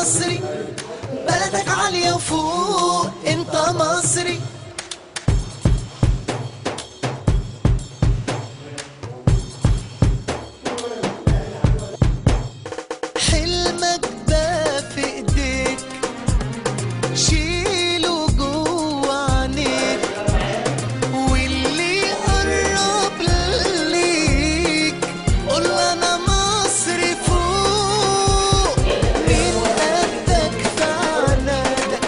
مصري، بلدك عالية وفوق انت مصري. حلمك ده في ايديك، شيله جوه عينيك، واللي يقرب ليك قول انا مصري فوق. من قدك في عنادك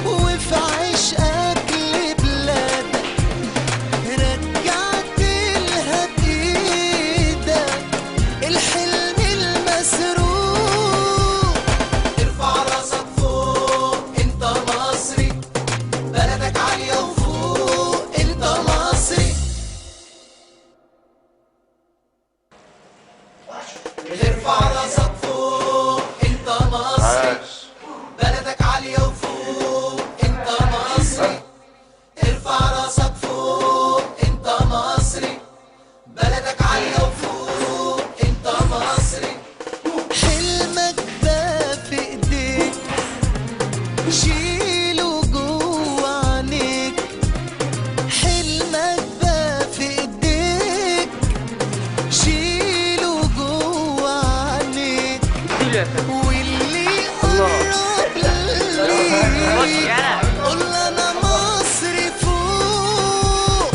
وفي عشقك لبلادك، رجعت لها بايدك الحلم المسروق. ارفع راسك فوق انت مصري، بلدك عالية وفوق انت مصري. ارفع راسك فوق انت مصري، بلدك عالية وفوق انت مصري. ارفع راسك فوق انت مصري، بلدك عالية وفوق انت مصري. حلمك ده في ايديك، شيله جوه عينيك. حلمك ده في ايديك، شيله جوه عينيك، واللي يقرب ليك قول انا مصري فوق.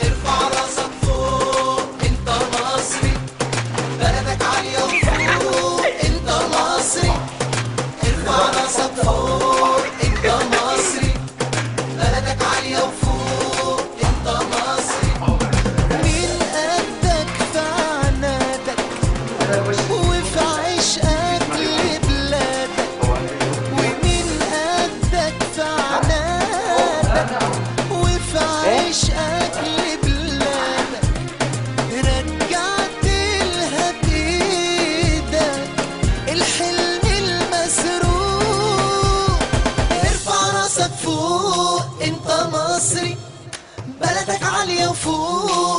ارفع راسك فوق انت مصري، بلدك عالية وفوق انت مصري. ارفع راسك فوق انت مصري، بلدك عالية وفوق انت مصري. من قدك في عنادك وفي عشقك لبلادك، ومن قدك في عنادك وفي عشقك لبلادك، رجعت لها بايدك الحلم المسروق. ارفع راسك فوق انت مصري، بلدك عالية وفوق